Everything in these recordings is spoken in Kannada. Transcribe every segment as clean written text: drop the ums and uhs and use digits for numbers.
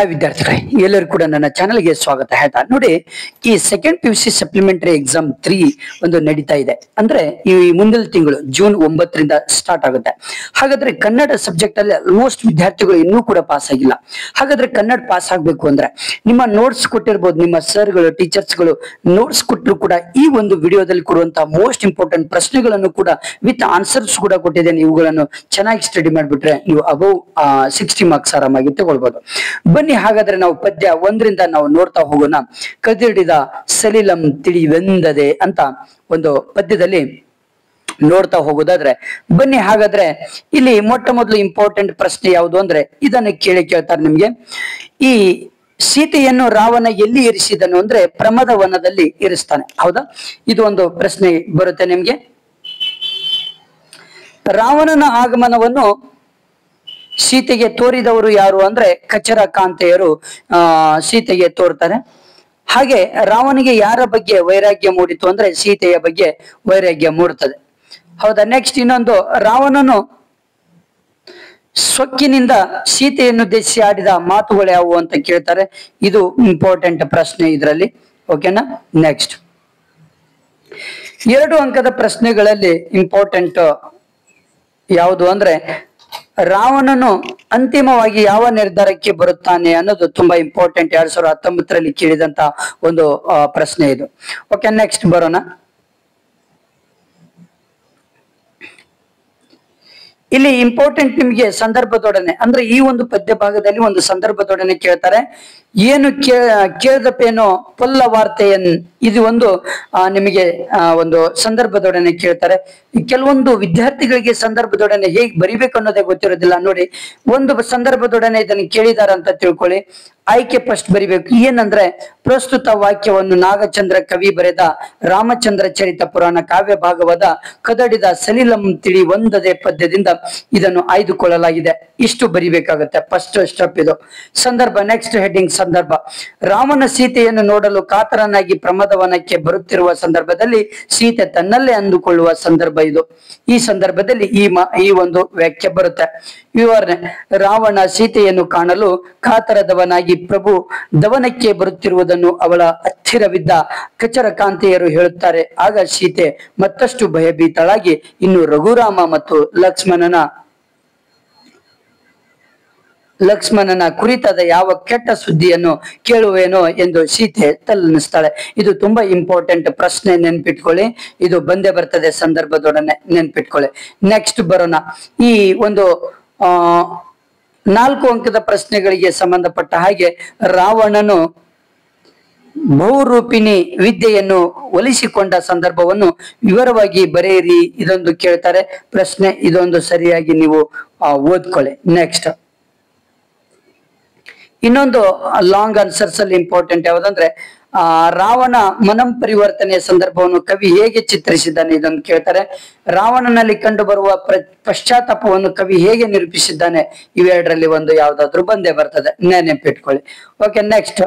ಹಾಯ್ ವಿದ್ಯಾರ್ಥಿಗಳೇ, ಎಲ್ಲರಿಗೂ ಕೂಡ ನನ್ನ ಚಾನೆಲ್ಗೆ ಸ್ವಾಗತ ಹೇಳ್ತಾ ನೋಡಿ. ಈ ಸೆಕೆಂಡ್ PUC ಸಪ್ಲಿಮೆಂಟರಿ ಎಕ್ಸಾಮ್ 3 ಒಂದು ನಡೀತಾ ಇದೆ. ಅಂದ್ರೆ ಈ ಮುಂದಿನ ತಿಂಗಳು ಜೂನ್ 9ರಿಂದ ಸ್ಟಾರ್ಟ್ ಆಗುತ್ತೆ. ಹಾಗಾದ್ರೆ ಕನ್ನಡ ಸಬ್ಜೆಕ್ಟ್ ಅಲ್ಲಿ ಆಲ್ಮೋಸ್ಟ್ ವಿದ್ಯಾರ್ಥಿಗಳು ಇನ್ನೂ ಕೂಡ ಪಾಸ್ ಆಗಿಲ್ಲ. ಹಾಗಾದ್ರೆ ಕನ್ನಡ ಪಾಸ್ ಆಗ್ಬೇಕು ಅಂದ್ರೆ ನಿಮ್ಮ ನೋಟ್ಸ್ ಕೊಟ್ಟಿರ್ಬೋದು, ನಿಮ್ಮ ಸರ್ಗಳು ಟೀಚರ್ಸ್ಗಳು ನೋಟ್ಸ್ ಕೊಟ್ಟರು ಕೂಡ ಈ ಒಂದು ವಿಡಿಯೋದಲ್ಲಿ ಕೊಡುವಂತಹ ಮೋಸ್ಟ್ ಇಂಪಾರ್ಟೆಂಟ್ ಪ್ರಶ್ನೆಗಳನ್ನು ಕೂಡ ವಿತ್ ಆನ್ಸರ್ಸ್ ಕೂಡ ಕೊಟ್ಟಿದ್ದೇನೆ. ಇವುಗಳನ್ನು ಚೆನ್ನಾಗಿ ಸ್ಟಡಿ ಮಾಡಿಬಿಟ್ರೆ ನೀವು ಅಬೌವ್ 60 ಮಾರ್ಕ್ಸ್ ಆರಾಮಾಗಿ ತಗೊಳ್ಬಹುದು. ಬನ್ನಿ ಹಾಗಾದ್ರೆ ನಾವು ಪದ್ಯ 1ರಿಂದ ನಾವು ನೋಡ್ತಾ ಹೋಗೋಣ. ಕದಿಡಿದ ಸಲಿಲಂ ತಿಳಿವೆಂದದೆ ಅಂತ ಒಂದು ಪದ್ಯದಲ್ಲಿ ನೋಡ್ತಾ ಹೋಗೋದಾದ್ರೆ ಬನ್ನಿ ಹಾಗಾದ್ರೆ ಇಲ್ಲಿ ಮೊಟ್ಟ ಮೊದಲು ಇಂಪಾರ್ಟೆಂಟ್ ಪ್ರಶ್ನೆ ಯಾವುದು ಅಂದ್ರೆ ಇದನ್ನ ಕೇಳ್ತಾರೆ ನಿಮ್ಗೆ. ಈ ಸೀತೆಯನ್ನು ರಾವಣ ಎಲ್ಲಿ ಇರಿಸಿದನು ಅಂದ್ರೆ ಪ್ರಮದ ವನದಲ್ಲಿ ಇರಿಸ್ತಾನೆ. ಹೌದಾ? ಇದು ಒಂದು ಪ್ರಶ್ನೆ ಬರುತ್ತೆ ನಿಮ್ಗೆ. ರಾವಣನ ಆಗಮನವನ್ನು ಸೀತೆಗೆ ತೋರಿದವರು ಯಾರು ಅಂದ್ರೆ ಕಚರ ಕಾಂತೆಯರು ಸೀತೆಗೆ ತೋರ್ತಾರೆ. ಹಾಗೆ ರಾವಣಿಗೆ ಯಾರ ಬಗ್ಗೆ ವೈರಾಗ್ಯ ಮೂಡಿತು ಅಂದ್ರೆ ಸೀತೆಯ ಬಗ್ಗೆ ವೈರಾಗ್ಯ ಮೂಡುತ್ತದೆ. ಹೌದಾ? ನೆಕ್ಸ್ಟ್ ಇನ್ನೊಂದು, ರಾವಣನು ಸೊಕ್ಕಿನಿಂದ ಸೀತೆಯನ್ನು ಉದ್ದೇಶಿಸಿ ಆಡಿದ ಮಾತುಗಳು ಯಾವುವು ಅಂತ ಕೇಳ್ತಾರೆ. ಇದು ಇಂಪಾರ್ಟೆಂಟ್ ಪ್ರಶ್ನೆ ಇದರಲ್ಲಿ. ಓಕೆನಾ? ನೆಕ್ಸ್ಟ್ 2 ಅಂಕದ ಪ್ರಶ್ನೆಗಳಲ್ಲಿ ಇಂಪಾರ್ಟೆಂಟ್ ಯಾವುದು ಅಂದ್ರೆ ರಾವಣನು ಅಂತಿಮವಾಗಿ ಯಾವ ನಿರ್ಧಾರಕ್ಕೆ ಬರುತ್ತಾನೆ ಅನ್ನೋದು ತುಂಬಾ ಇಂಪಾರ್ಟೆಂಟ್. 2019ರಲ್ಲಿ ಕೇಳಿದಂತ ಒಂದು ಪ್ರಶ್ನೆ ಇದು. ಓಕೆ, ನೆಕ್ಸ್ಟ್ ಬರೋಣ. ಇಲ್ಲಿ ಇಂಪಾರ್ಟೆಂಟ್ ನಿಮ್ಗೆ ಸಂದರ್ಭದೊಡನೆ ಅಂದ್ರೆ ಈ ಒಂದು ಪದ್ಯ ಭಾಗದಲ್ಲಿ ಒಂದು ಸಂದರ್ಭದೊಡನೆ ಕೇಳ್ತಾರೆ. ಏನು ಕೇಳ್ದಪ್ಪೇನೋ ಪೊಲ್ಲ ವಾರ್ತೆಯನ್, ಇದು ಒಂದು ನಿಮಗೆ ಒಂದು ಸಂದರ್ಭದೊಡನೆ ಕೇಳ್ತಾರೆ. ಕೆಲವೊಂದು ವಿದ್ಯಾರ್ಥಿಗಳಿಗೆ ಸಂದರ್ಭದೊಡನೆ ಹೇಗೆ ಬರಿಬೇಕು ಅನ್ನೋದೇ ಗೊತ್ತಿರೋದಿಲ್ಲ. ನೋಡಿ, ಒಂದು ಸಂದರ್ಭದೊಡನೆ ಇದನ್ನು ಕೇಳಿದಾರ ಅಂತ ತಿಳ್ಕೊಳ್ಳಿ. ಆಯ್ಕೆ ಫಸ್ಟ್ ಬರಿಬೇಕು. ಏನಂದ್ರೆ ಪ್ರಸ್ತುತ ವಾಕ್ಯವನ್ನು ನಾಗಚಂದ್ರ ಕವಿ ಬರೆದ ರಾಮಚಂದ್ರ ಚರಿತ ಪುರಾಣ ಕಾವ್ಯ ಭಾಗವಾದ ಕದಡಿದ ಸಲಿಲಂ ತಿಳಿ ಒಂದದೇ ಪದ್ಯದಿಂದ ಇದನ್ನು ಆಯ್ದುಕೊಳ್ಳಲಾಗಿದೆ. ಇಷ್ಟು ಬರಿಬೇಕಾಗುತ್ತೆ. ಫಸ್ಟ್ ಸ್ಟೆಪ್ ಇದು. ಸಂದರ್ಭ, ನೆಕ್ಸ್ಟ್ ಹೆಡ್ಡಿಂಗ್ ಸಂದರ್ಭ. ರಾಮನ ಸೀತೆಯನ್ನು ನೋಡಲು ಕಾತರನಾಗಿ ಪ್ರಮದವನಕ್ಕೆ ಬರುತ್ತಿರುವ ಸಂದರ್ಭದಲ್ಲಿ ಸೀತೆ ತನ್ನಲ್ಲೇ ಅಂದುಕೊಳ್ಳುವ ಸಂದರ್ಭ ಇದು. ಈ ಸಂದರ್ಭದಲ್ಲಿ ಈ ಒಂದು ವ್ಯಾಖ್ಯೆ ಬರುತ್ತೆ. ವಿವರಣೆ: ರಾವಣ ಸೀತೆಯನ್ನು ಕಾಣಲು ಕಾತರದವನಾಗಿ ಪ್ರಭು ದವನಕ್ಕೆ ಬರುತ್ತಿರುವುದನ್ನು ಅವಳ ಹತ್ತಿರವಿದ್ದ ಕಚರ ಕಾಂತೆಯರು ಹೇಳುತ್ತಾರೆ. ಆಗ ಸೀತೆ ಮತ್ತಷ್ಟು ಭಯಭೀತಳಾಗಿ ಇನ್ನು ರಘುರಾಮ ಮತ್ತು ಲಕ್ಷ್ಮಣನ ಕುರಿತಾದ ಯಾವ ಕೆಟ್ಟ ಸುದ್ದಿಯನ್ನು ಕೇಳುವೇನೋ ಎಂದು ಸೀತೆ ತಲ್ಲಣಿಸ್ತಾಳೆ. ಇದು ತುಂಬಾ ಇಂಪಾರ್ಟೆಂಟ್ ಪ್ರಶ್ನೆ, ನೆನ್ಪಿಟ್ಕೊಳ್ಳಿ. ಇದು ಬಂದೇ ಬರ್ತದೆ ಸಂದರ್ಭದೊಡನೆ, ನೆನ್ಪಿಟ್ಕೊಳ್ಳಿ. ನೆಕ್ಸ್ಟ್ ಬರೋಣ. ಈ ಒಂದು 4 ಅಂಕದ ಪ್ರಶ್ನೆಗಳಿಗೆ ಸಂಬಂಧಪಟ್ಟ ಹಾಗೆ ರಾವಣನು ಬಹುರೂಪಿಣಿ ವಿದ್ಯೆಯನ್ನು ಒಲಿಸಿಕೊಂಡ ಸಂದರ್ಭವನ್ನು ವಿವರವಾಗಿ ಬರೆಯಿರಿ. ಇದೊಂದು ಕೇಳ್ತಾರೆ ಪ್ರಶ್ನೆ. ಇದೊಂದು ಸರಿಯಾಗಿ ನೀವು ಓದ್ಕೊಳ್ಳಿ. ನೆಕ್ಸ್ಟ್ ಇನ್ನೊಂದು ಲಾಂಗ್ ಆನ್ಸರ್ಸ್ ಅಲ್ಲಿ ಇಂಪಾರ್ಟೆಂಟ್ ಯಾವುದಂದ್ರೆ ರಾವಣ ಮನಂ ಪರಿವರ್ತನೆಯ ಸಂದರ್ಭವನ್ನು ಕವಿ ಹೇಗೆ ಚಿತ್ರಿಸಿದ್ದಾನೆ, ಇದನ್ನು ಕೇಳ್ತಾರೆ. ರಾವಣನಲ್ಲಿ ಕಂಡು ಬರುವ ಪಶ್ಚಾತ್ತಾಪವನ್ನು ಕವಿ ಹೇಗೆ ನಿರೂಪಿಸಿದ್ದಾನೆ, ಇವೆರಡರಲ್ಲಿ ಒಂದು ಯಾವ್ದಾದ್ರು ಬಂದೇ ಬರ್ತದೆ, ನೆನಪಿಟ್ಕೊಳ್ಳಿ. ಓಕೆ, ನೆಕ್ಸ್ಟ್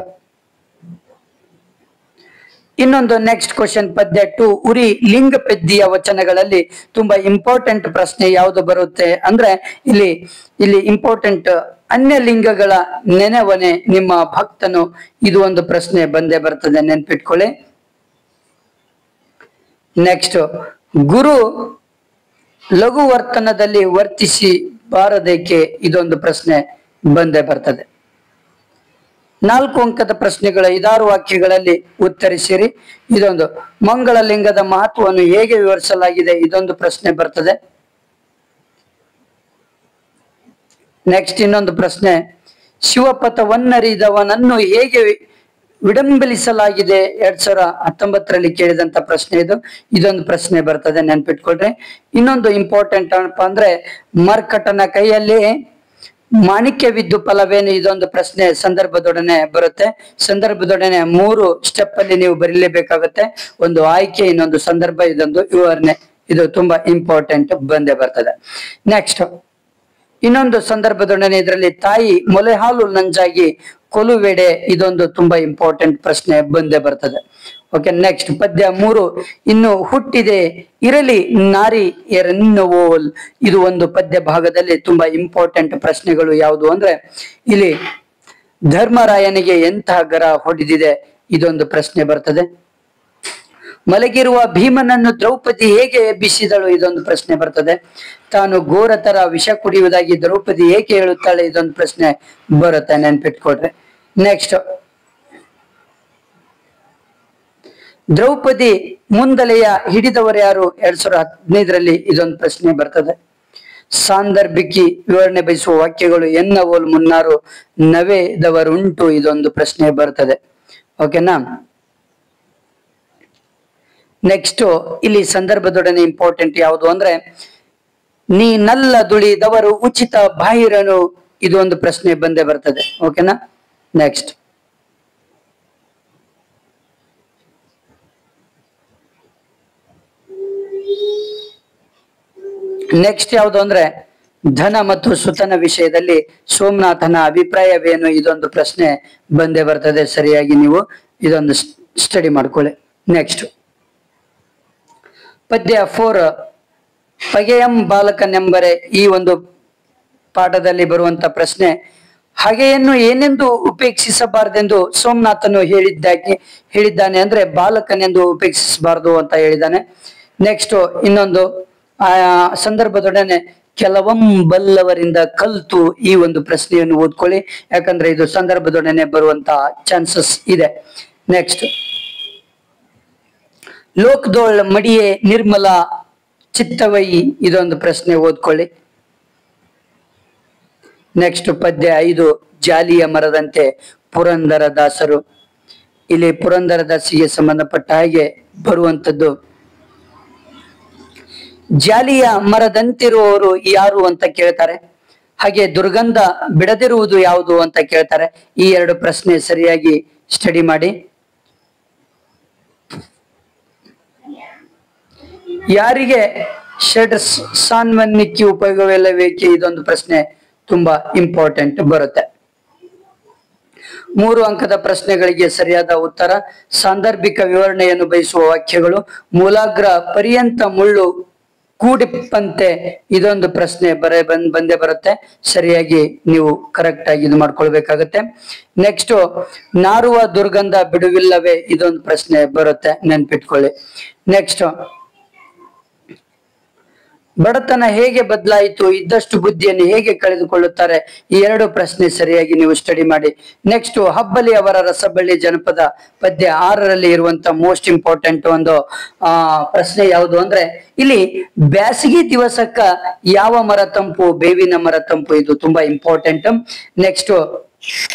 ಇನ್ನೊಂದು ನೆಕ್ಸ್ಟ್ ಕ್ವಶನ್ ಪದ್ಯ 2 ಉರಿ ಲಿಂಗ ಪದ್ಯ ವಚನಗಳಲ್ಲಿ ತುಂಬಾ ಇಂಪಾರ್ಟೆಂಟ್ ಪ್ರಶ್ನೆ ಯಾವುದು ಬರುತ್ತೆ ಅಂದ್ರೆ ಇಲ್ಲಿ ಇಂಪಾರ್ಟೆಂಟ್ ಅನ್ಯ ಲಿಂಗಗಳ ನೆನೆವನೆ ನಿಮ್ಮ ಭಕ್ತನು, ಇದು ಒಂದು ಪ್ರಶ್ನೆ ಬಂದೇ ಬರ್ತದೆ, ನೆನ್ಪಿಟ್ಕೊಳ್ಳಿ. ನೆಕ್ಸ್ಟ್ ಗುರು ಲಘು ವರ್ತನದಲ್ಲಿ ವರ್ತಿಸಿ ಬಾರದೇಕೆ, ಇದೊಂದು ಪ್ರಶ್ನೆ ಬಂದೇ ಬರ್ತದೆ. 4 ಅಂಕದ ಪ್ರಶ್ನೆಗಳ 5-6 ವಾಕ್ಯಗಳಲ್ಲಿ ಉತ್ತರಿಸಿರಿ. ಇದೊಂದು ಮಂಗಳ ಲಿಂಗದ ಮಹತ್ವವನ್ನು ಹೇಗೆ ವಿವರಿಸಲಾಗಿದೆ, ಇದೊಂದು ಪ್ರಶ್ನೆ ಬರ್ತದೆ. ನೆಕ್ಸ್ಟ್ ಇನ್ನೊಂದು ಪ್ರಶ್ನೆ, ಶಿವಪಥವನ್ನರಿದವನನ್ನು ಹೇಗೆ ವಿಡಂಬಲಿಸಲಾಗಿದೆ, 2019ರಲ್ಲಿ ಕೇಳಿದಂತ ಪ್ರಶ್ನೆ ಇದು. ಇದೊಂದು ಪ್ರಶ್ನೆ ಬರ್ತದೆ, ನೆನ್ಪಿಟ್ಕೊಳ್ರಿ. ಇನ್ನೊಂದು ಇಂಪಾರ್ಟೆಂಟ್ ಏನಪ್ಪ ಅಂದ್ರೆ ಮರ್ಕಟನ ಕೈಯಲ್ಲಿ ಮಾಣಿಕ್ಯವಿದ್ದು ಫಲವೇನು, ಇದೊಂದು ಪ್ರಶ್ನೆ ಸಂದರ್ಭದೊಡನೆ ಬರುತ್ತೆ. ಸಂದರ್ಭದೊಡನೆ 3 ಸ್ಟೆಪ್ ಅಲ್ಲಿ ನೀವು ಬರೀಲೇಬೇಕಾಗುತ್ತೆ. ಒಂದು ಆಯ್ಕೆ, ಇನ್ನೊಂದು ಸಂದರ್ಭ, ಇದೊಂದು ವಿವರಣೆ. ಇದು ತುಂಬಾ ಇಂಪಾರ್ಟೆಂಟ್ ಬಂದೇ ಬರ್ತದೆ. ನೆಕ್ಸ್ಟ್ ಇನ್ನೊಂದು ಸಂದರ್ಭದೊಡನೆ ಇದರಲ್ಲಿ ತಾಯಿ ಮೊಲೆ ಹಾಲು ನಂಜಾಗಿ ಕೊಲುವೆಡೆ, ಇದೊಂದು ತುಂಬಾ ಇಂಪಾರ್ಟೆಂಟ್ ಪ್ರಶ್ನೆ ಬಂದೇ ಬರ್ತದೆ. ಓಕೆ, ನೆಕ್ಸ್ಟ್ ಪದ್ಯ 3 ಇನ್ನು ಹುಟ್ಟಿದೆ ಇರಲಿ ನಾರಿ ಎರನ್ನೋಲ್, ಇದು ಒಂದು ಪದ್ಯ ಭಾಗದಲ್ಲಿ ತುಂಬಾ ಇಂಪಾರ್ಟೆಂಟ್ ಪ್ರಶ್ನೆಗಳು ಯಾವುದು ಅಂದ್ರೆ ಇಲ್ಲಿ ಧರ್ಮರಾಯನಿಗೆ ಎಂತಹ ಗರ ಹೊಡೆದಿದೆ, ಇದೊಂದು ಪ್ರಶ್ನೆ ಬರ್ತದೆ. ಮಲಗಿರುವ ಭೀಮನನ್ನು ದ್ರೌಪದಿ ಹೇಗೆ ಎಬ್ಬಿಸಿದಳು, ಇದೊಂದು ಪ್ರಶ್ನೆ ಬರ್ತದೆ. ತಾನು ಘೋರತರ ವಿಷ ಕುಡಿಯುವುದಾಗಿ ದ್ರೌಪದಿ ಏಕೆ ಹೇಳುತ್ತಾಳೆ, ಇದೊಂದು ಪ್ರಶ್ನೆ ಬರುತ್ತೆ, ನೆನ್ಪಿಟ್ಕೊಡ್ರಿ. ನೆಕ್ಸ್ಟ್, ದ್ರೌಪದಿ ಮುಂದಲೆಯ ಹಿಡಿದವರು ಯಾರು, 2015ರಲ್ಲಿ ಇದೊಂದು ಪ್ರಶ್ನೆ ಬರ್ತದೆ. ಸಾಂದರ್ಭಿಕಿ ವಿವರಣೆ ಬಯಸುವ ವಾಕ್ಯಗಳು ಎನ್ನವೋಲ್ ಮುನ್ನಾರು ನವೆದವರುಂಟು, ಇದೊಂದು ಪ್ರಶ್ನೆ ಬರ್ತದೆ. ಓಕೆನಾ. ನೆಕ್ಸ್ಟ್, ಇಲ್ಲಿ ಸಂದರ್ಭದೊಡನೆ ಇಂಪಾರ್ಟೆಂಟ್ ಯಾವುದು ಅಂದ್ರೆ ನೀ ನಲ್ಲ ದುಳಿದವರು ಉಚಿತ ಬಾಹಿರನು, ಇದು ಒಂದು ಪ್ರಶ್ನೆ ಬಂದೇ ಬರ್ತದೆ. ಓಕೆನಾ. ನೆಕ್ಸ್ಟ್, ಯಾವುದು ಅಂದ್ರೆ ಧನ ಮತ್ತು ಸುತನ ವಿಷಯದಲ್ಲಿ ಸೋಮನಾಥನ ಅಭಿಪ್ರಾಯವೇನು, ಇದೊಂದು ಪ್ರಶ್ನೆ ಬಂದೇ ಬರ್ತದೆ. ಸರಿಯಾಗಿ ನೀವು ಇದೊಂದು ಸ್ಟಡಿ ಮಾಡ್ಕೊಳ್ಳಿ. ನೆಕ್ಸ್ಟ್, ಪದ್ಯ 4 ಪಗೆಯಂ ಬಾಲಕನೆಂಬರೆ, ಈ ಒಂದು ಪಾಠದಲ್ಲಿ ಬರುವಂತ ಪ್ರಶ್ನೆ. ಹಾಗೆಯನ್ನು ಏನೆಂದು ಉಪೇಕ್ಷಿಸಬಾರದೆಂದು ಸೋಮನಾಥನು ಹೇಳಿದ್ದಾನೆ ಅಂದ್ರೆ ಬಾಲಕನೆಂದು ಉಪೇಕ್ಷಿಸಬಾರದು ಅಂತ ಹೇಳಿದ್ದಾನೆ. ನೆಕ್ಸ್ಟ್, ಇನ್ನೊಂದು ಸಂದರ್ಭದೊಡನೆ ಕೆಲವಂ ಬಲ್ಲವರಿಂದ ಕಲ್ತು, ಈ ಒಂದು ಪ್ರಶ್ನೆಯನ್ನು ಓದ್ಕೊಳ್ಳಿ, ಯಾಕಂದ್ರೆ ಇದು ಸಂದರ್ಭದೊಡನೆ ಬರುವಂತಹ ಚಾನ್ಸಸ್ ಇದೆ. ನೆಕ್ಸ್ಟ್, ಲೋಕದೋಳ್ ಮಡಿಯೇ ನಿರ್ಮಲ ಚಿತ್ತವೈ, ಇದೊಂದು ಪ್ರಶ್ನೆ ಓದ್ಕೊಳ್ಳಿ. ನೆಕ್ಸ್ಟ್, ಪದ್ಯ 5 ಜಾಲಿಯ ಮರದಂತೆ ಪುರಂದರ ದಾಸರು. ಇಲ್ಲಿ ಪುರಂದರ ದಾಸಿಗೆ ಸಂಬಂಧಪಟ್ಟ ಹಾಗೆ ಬರುವಂತದ್ದು, ಜಾಲಿಯ ಮರದಂತಿರುವವರು ಯಾರು ಅಂತ ಕೇಳ್ತಾರೆ. ಹಾಗೆ ದುರ್ಗಂಧ ಬಿಡದಿರುವುದು ಯಾವುದು ಅಂತ ಕೇಳ್ತಾರೆ. ಈ 2 ಪ್ರಶ್ನೆ ಸರಿಯಾಗಿ ಸ್ಟಡಿ ಮಾಡಿ. ಯಾರಿಗೆ ಷಡ್ ಸಾನ್ವನ್ನಿಕ್ಕಿ ಉಪಯೋಗವಿಲ್ಲಬೇಕೆ, ಇದೊಂದು ಪ್ರಶ್ನೆ ತುಂಬಾ ಇಂಪಾರ್ಟೆಂಟ್ ಬರುತ್ತೆ. 3 ಅಂಕದ ಪ್ರಶ್ನೆಗಳಿಗೆ ಸರಿಯಾದ ಉತ್ತರ. ಸಾಂದರ್ಭಿಕ ವಿವರಣೆಯನ್ನು ಬಯಸುವ ವಾಕ್ಯಗಳು ಮೂಲಾಗ್ರ ಪರ್ಯಂತ ಮುಳ್ಳು ಕೂಡಿಪ್ಪಂತೆ, ಇದೊಂದು ಪ್ರಶ್ನೆ ಬಂದೇ ಬರುತ್ತೆ. ಸರಿಯಾಗಿ ನೀವು ಕರೆಕ್ಟ್ ಆಗಿ ಇದು ಮಾಡ್ಕೊಳ್ಬೇಕಾಗತ್ತೆ. ನೆಕ್ಸ್ಟ್, ನಾರುವ ದುರ್ಗಂಧ ಬಿಡುವಿಲ್ಲವೇ, ಇದೊಂದು ಪ್ರಶ್ನೆ ಬರುತ್ತೆ, ನೆನ್ಪಿಟ್ಕೊಳ್ಳಿ. ನೆಕ್ಸ್ಟ್, ಬಡತನ ಹೇಗೆ ಬದಲಾಯಿತು, ಇದ್ದಷ್ಟು ಬುದ್ಧಿಯನ್ನು ಹೇಗೆ ಕಳೆದುಕೊಳ್ಳುತ್ತಾರೆ, ಈ 2 ಪ್ರಶ್ನೆ ಸರಿಯಾಗಿ ನೀವು ಸ್ಟಡಿ ಮಾಡಿ. ನೆಕ್ಸ್ಟ್, ಹಬ್ಬಲಿ ಅವರ ರಸಬಳ್ಳಿ ಜನಪದ ಪದ್ಯ 6ರಲ್ಲಿ ಇರುವಂತ ಮೋಸ್ಟ್ ಇಂಪಾರ್ಟೆಂಟ್ ಒಂದು ಪ್ರಶ್ನೆ ಯಾವುದು ಅಂದ್ರೆ ಇಲ್ಲಿ ಬ್ಯಾಸಗಿ ದಿವಸಕ್ಕ ಯಾವ ಮರ ತಂಪು, ಬೇವಿನ ಮರ ತಂಪು, ಇದು ತುಂಬಾ ಇಂಪಾರ್ಟೆಂಟ್. ನೆಕ್ಸ್ಟ್,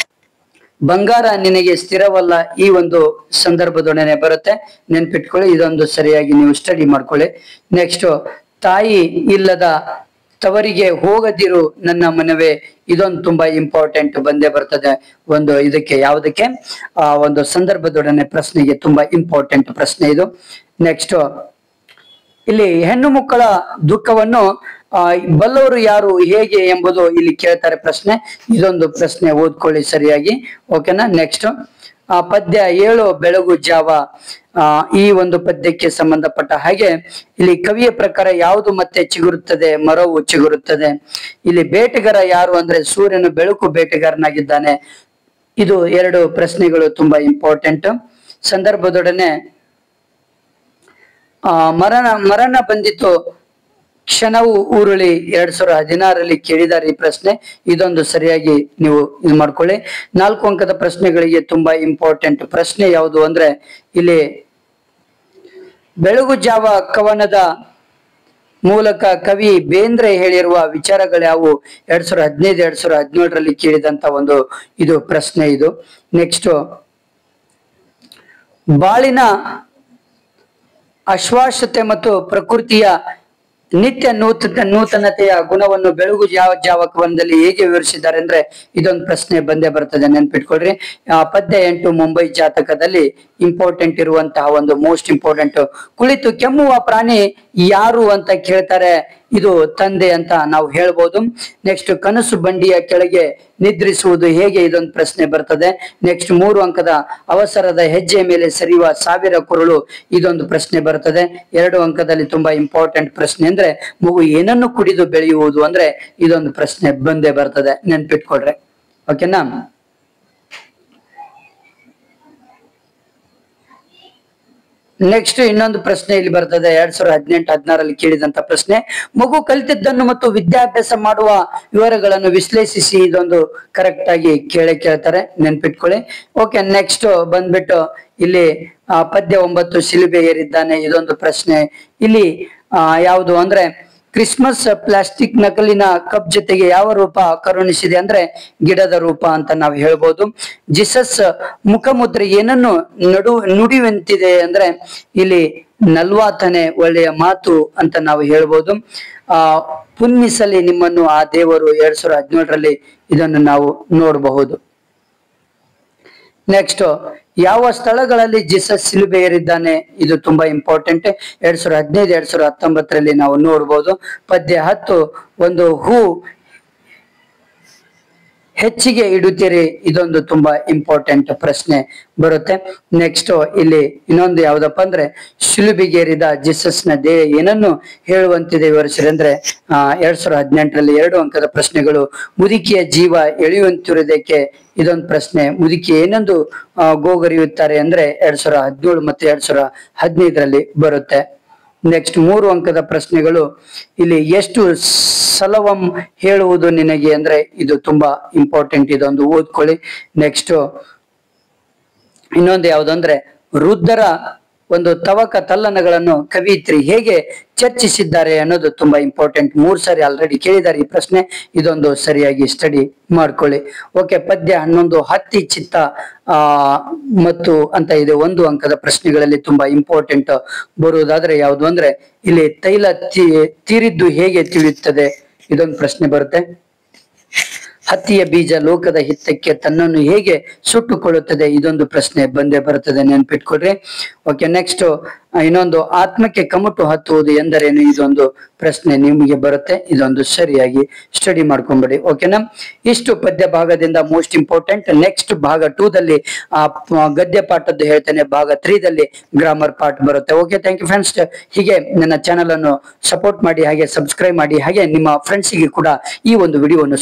ಬಂಗಾರ ನಿನಗೆ ಸ್ಥಿರವಲ್ಲ, ಈ ಒಂದು ಸಂದರ್ಭದೊಡನೆ ಬರುತ್ತೆ, ನೆನ್ಪಿಟ್ಕೊಳ್ಳಿ, ಇದೊಂದು ಸರಿಯಾಗಿ ನೀವು ಸ್ಟಡಿ ಮಾಡ್ಕೊಳ್ಳಿ. ನೆಕ್ಸ್ಟ್, ತಾಯಿ ಇಲ್ಲದ ತವರಿಗೆ ಹೋಗದಿರು ನನ್ನ ಮನವೇ, ಇದೊಂದು ತುಂಬಾ ಇಂಪಾರ್ಟೆಂಟ್ ಬಂದೇ ಬರ್ತದೆ. ಒಂದು ಇದಕ್ಕೆ ಯಾವುದಕ್ಕೆ ಒಂದು ಸಂದರ್ಭದೊಡನೆ ಪ್ರಶ್ನೆಗೆ ತುಂಬಾ ಇಂಪಾರ್ಟೆಂಟ್ ಪ್ರಶ್ನೆ ಇದು. ನೆಕ್ಸ್ಟ್, ಇಲ್ಲಿ ಹೆಣ್ಣು ಮಕ್ಕಳ ದುಃಖವನ್ನು ಬಲ್ಲವರು ಯಾರು, ಹೇಗೆ ಎಂಬುದು ಇಲ್ಲಿ ಕೇಳ್ತಾರೆ ಪ್ರಶ್ನೆ. ಇದೊಂದು ಪ್ರಶ್ನೆ ಓದ್ಕೊಳ್ಳಿ ಸರಿಯಾಗಿ. ಓಕೆನಾ. ನೆಕ್ಸ್ಟ್, ಪದ್ಯ 7 ಬೆಳಗು ಜಾವ, ಈ ಒಂದು ಪದ್ಯಕ್ಕೆ ಸಂಬಂಧಪಟ್ಟ ಹಾಗೆ ಇಲ್ಲಿ ಕವಿಯ ಪ್ರಕಾರ ಯಾವುದು ಮತ್ತೆ ಚಿಗುರುತ್ತದೆ, ಮರವು ಚಿಗುರುತ್ತದೆ. ಇಲ್ಲಿ ಬೇಟೆಗಾರ ಯಾರು ಅಂದ್ರೆ ಸೂರ್ಯನ ಬೆಳಕು ಬೇಟೆಗಾರನಾಗಿದ್ದಾನೆ. ಇದು 2 ಪ್ರಶ್ನೆಗಳು ತುಂಬಾ ಇಂಪಾರ್ಟೆಂಟ್. ಸಂದರ್ಭದೊಡನೆ ಮರಣ ಬಂದಿತು ಕ್ಷಣವು ಉರುಳಿ, 2016ರಲ್ಲಿ ಕೇಳಿದ್ದಾರೆ ಈ ಪ್ರಶ್ನೆ. ಇದೊಂದು ಸರಿಯಾಗಿ ನೀವು ಇದು ಮಾಡ್ಕೊಳ್ಳಿ. 4 ಅಂಕದ ಪ್ರಶ್ನೆಗಳಿಗೆ ತುಂಬಾ ಇಂಪಾರ್ಟೆಂಟ್ ಪ್ರಶ್ನೆ ಯಾವುದು ಅಂದ್ರೆ ಇಲ್ಲಿ ಬೆಳಗು ಜಾವ ಕವನದ ಮೂಲಕ ಕವಿ ಬೇಂದ್ರೆ ಹೇಳಿರುವ ವಿಚಾರಗಳ್ಯಾವು, 2015 2017ರಲ್ಲಿ ಕೇಳಿದಂತ ಒಂದು ಇದು ಪ್ರಶ್ನೆ ಇದು. ನೆಕ್ಸ್ಟ್, ಬಾಳಿನ ಅಶ್ವಾಸತೆ ಮತ್ತು ಪ್ರಕೃತಿಯ ನಿತ್ಯ ನೂತನತೆಯ ಗುಣವನ್ನು ಬೆಳಗು ಜಾವ ಕವನದಲ್ಲಿ ಹೇಗೆ ವಿವರಿಸಿದ್ದಾರೆ ಅಂದ್ರೆ ಇದೊಂದು ಪ್ರಶ್ನೆ ಬಂದೇ ಬರ್ತದೆ, ನೆನ್ಪಿಟ್ಕೊಳ್ರಿ. ಪದ್ಯ 8 ಮುಂಬೈ ಜಾತಕದಲ್ಲಿ ಇಂಪಾರ್ಟೆಂಟ್ ಇರುವಂತಹ ಒಂದು ಮೋಸ್ಟ್ ಇಂಪಾರ್ಟೆಂಟ್. ಕುಳಿತು ಕೆಮ್ಮುವ ಪ್ರಾಣಿ ಯಾರು ಅಂತ ಕೇಳ್ತಾರೆ, ಇದು ತಂದೆ ಅಂತ ನಾವು ಹೇಳ್ಬೋದು. ನೆಕ್ಸ್ಟ್, ಕನಸು ಬಂಡಿಯ ಕೆಳಗೆ ನಿದ್ರಿಸುವುದು ಹೇಗೆ, ಇದೊಂದು ಪ್ರಶ್ನೆ ಬರ್ತದೆ. ನೆಕ್ಸ್ಟ್, 3 ಅಂಕದ ಅವಸರದ ಹೆಜ್ಜೆ ಮೇಲೆ ಸರಿಯುವ 1000 ಕುರುಳು, ಇದೊಂದು ಪ್ರಶ್ನೆ ಬರ್ತದೆ. 2 ಅಂಕದಲ್ಲಿ ತುಂಬಾ ಇಂಪಾರ್ಟೆಂಟ್ ಪ್ರಶ್ನೆ ಅಂದ್ರೆ ಮಗು ಏನನ್ನು ಕುಡಿದು ಬೆಳೆಯುವುದು ಅಂದ್ರೆ ಇದೊಂದು ಪ್ರಶ್ನೆ ಬಂದೇ ಬರ್ತದೆ, ನೆನ್ಪಿಟ್ಕೊಳ್ರಿ. ಓಕೆನಾ. ನೆಕ್ಸ್ಟ್ ಇನ್ನೊಂದು ಪ್ರಶ್ನೆ ಇಲ್ಲಿ ಬರ್ತದೆ 2018-16 ಕೇಳಿದಂತ ಪ್ರಶ್ನೆ. ಮಗು ಕಲಿತಿದ್ದನ್ನು ಮತ್ತು ವಿದ್ಯಾಭ್ಯಾಸ ಮಾಡುವ ವಿವರಗಳನ್ನು ವಿಶ್ಲೇಷಿಸಿ. ಇದೊಂದು ಕರೆಕ್ಟ್ ಆಗಿ ಕೇಳ್ತಾರೆ, ನೆನ್ಪಿಟ್ಕೊಳ್ಳಿ. ಓಕೆ, ನೆಕ್ಸ್ಟ್ ಬಂದ್ಬಿಟ್ಟು ಇಲ್ಲಿ ಪದ್ಯ 9 ಶಿಲುಬೆ ಏರಿದ್ದಾನೆ. ಇದೊಂದು ಪ್ರಶ್ನೆ. ಇಲ್ಲಿ ಯಾವುದು ಅಂದ್ರೆ ಕ್ರಿಸ್ಮಸ್ ಪ್ಲಾಸ್ಟಿಕ್ ನಕಲಿನ ಕಪ್ ಜೊತೆಗೆ ಯಾವ ರೂಪ ಕರುಣಿಸಿದೆ ಅಂದ್ರೆ ಗಿಡದ ರೂಪ ಅಂತ ನಾವು ಹೇಳ್ಬೋದು. ಜೀಸಸ್ ಮುಖಮುದ್ರೆ ಏನನ್ನು ನುಡಿಯುವಂತಿದೆ ಅಂದ್ರೆ ಇಲ್ಲಿ ನಲ್ವಾತನೆ ಒಳ್ಳೆಯ ಮಾತು ಅಂತ ನಾವು ಹೇಳ್ಬೋದು. ಪುಣ್ಯಿಸಲಿ ನಿಮ್ಮನ್ನು ಆ ದೇವರು 2017ರಲ್ಲಿ ಇದನ್ನು ನಾವು ನೋಡಬಹುದು. ನೆಕ್ಸ್ಟ್, ಯಾವ ಸ್ಥಳಗಳಲ್ಲಿ ಜೀಸಸ್ ಶಿಲುಬೆ ಏರಿದ್ದಾನೆ? ಇದು ತುಂಬಾ ಇಂಪಾರ್ಟೆಂಟ್. 2015-2019ರಲ್ಲಿ ನಾವು ನೋಡ್ಬೋದು. ಪದ್ಯ 10 ಒಂದು ಹೂ ಹೆಚ್ಚಿಗೆ ಇಡುತ್ತೀರಿ. ಇದೊಂದು ತುಂಬಾ ಇಂಪಾರ್ಟೆಂಟ್ ಪ್ರಶ್ನೆ ಬರುತ್ತೆ. ನೆಕ್ಸ್ಟ್ ಇಲ್ಲಿ ಇನ್ನೊಂದು ಯಾವ್ದಪ್ಪ ಅಂದ್ರೆ ಶಿಲುಬೆಗೇರಿದ ಜೀಸಸ್ನ ದೇಹ ಏನನ್ನು ಹೇಳುವಂತಿದೆ ವಿವರಿಸಿರಿ ಅಂದ್ರೆ 2018ರಲ್ಲಿ 2 ಅಂಕದ ಪ್ರಶ್ನೆಗಳು. ಮುದುಕಿಯ ಜೀವ ಎಳೆಯುವಂತಿರುವುದಕ್ಕೆ ಇದೊಂದು ಪ್ರಶ್ನೆ. ಮುದುಕಿ ಏನೆಂದು ಗೋಗರಿಯುತ್ತಾರೆ ಅಂದ್ರೆ 2017 ಮತ್ತು 2015ರಲ್ಲಿ ಬರುತ್ತೆ. ನೆಕ್ಸ್ಟ್ 3 ಅಂಕದ ಪ್ರಶ್ನೆಗಳು. ಇಲ್ಲಿ ಎಷ್ಟು ಸಲವಂ ಹೇಳುವುದು ನಿನಗೆ ಅಂದ್ರೆ ಇದು ತುಂಬಾ ಇಂಪಾರ್ಟೆಂಟ್, ಇದೊಂದು ಓದ್ಕೊಳ್ಳಿ. ನೆಕ್ಸ್ಟ್ ಇನ್ನೊಂದು ಯಾವುದು ಅಂದ್ರೆ ವೃದ್ಧರ ಒಂದು ತವಕ ತಲ್ಲಣಗಳನ್ನು ಕವಿಯಿತ್ರಿ ಹೇಗೆ ಚರ್ಚಿಸಿದ್ದಾರೆ ಅನ್ನೋದು ತುಂಬಾ ಇಂಪಾರ್ಟೆಂಟ್. 3 ಸಾರಿ ಆಲ್ರೆಡಿ ಕೇಳಿದ್ದಾರೆ ಈ ಪ್ರಶ್ನೆ. ಇದೊಂದು ಸರಿಯಾಗಿ ಸ್ಟಡಿ ಮಾಡ್ಕೊಳ್ಳಿ. ಓಕೆ, ಪದ್ಯ 11 ಹತ್ತಿ ಚಿತ್ತ ಮತ್ತು ಅಂತ ಇದೆ. 1 ಅಂಕದ ಪ್ರಶ್ನೆಗಳಲ್ಲಿ ತುಂಬಾ ಇಂಪಾರ್ಟೆಂಟ್ ಬರುವುದಾದ್ರೆ ಯಾವುದು ಅಂದ್ರೆ ಇಲ್ಲಿ ತೈಲ ತೀರಿದ್ದು ಹೇಗೆ ತಿಳಿಯುತ್ತದೆ? ಇದೊಂದು ಪ್ರಶ್ನೆ ಬರುತ್ತೆ. ಹತ್ತಿಯ ಬೀಜ ಲೋಕದ ಹಿತಕ್ಕೆ ತನ್ನನ್ನು ಹೇಗೆ ಸುಟ್ಟುಕೊಳ್ಳುತ್ತದೆ? ಇದೊಂದು ಪ್ರಶ್ನೆ ಬಂದೇ ಬರುತ್ತದೆ, ನೆನ್ಪಿಟ್ಕೊಡ್ರಿ. ಓಕೆ, ನೆಕ್ಸ್ಟ್ ಇನ್ನೊಂದು ಆತ್ಮಕ್ಕೆ ಕಮಟು ಹತ್ತುವುದು ಎಂದರೇನು? ಇದೊಂದು ಪ್ರಶ್ನೆ ನಿಮಗೆ ಬರುತ್ತೆ. ಇದೊಂದು ಸರಿಯಾಗಿ ಸ್ಟಡಿ ಮಾಡ್ಕೊಂಬಿಡಿ. ಓಕೆನಾ? ಇಷ್ಟು ಪದ್ಯ ಭಾಗದಿಂದ ಮೋಸ್ಟ್ ಇಂಪಾರ್ಟೆಂಟ್. ನೆಕ್ಸ್ಟ್ ಭಾಗ 2ದಲ್ಲಿ ಗದ್ಯ ಪಾಠದ್ದು ಹೇಳ್ತೇನೆ. ಭಾಗ 3ದಲ್ಲಿ ಗ್ರಾಮರ್ ಪಾಠ ಬರುತ್ತೆ. Okay, thank you friends. ಹೀಗೆ ನನ್ನ ಚಾನಲ್ ಅನ್ನು ಸಪೋರ್ಟ್ ಮಾಡಿ, ಹಾಗೆ ಸಬ್ಸ್ಕ್ರೈಬ್ ಮಾಡಿ, ಹಾಗೆ ನಿಮ್ಮ ಫ್ರೆಂಡ್ಸಿಗೆ ಕೂಡ ಈ ಒಂದು ವಿಡಿಯೋವನ್ನು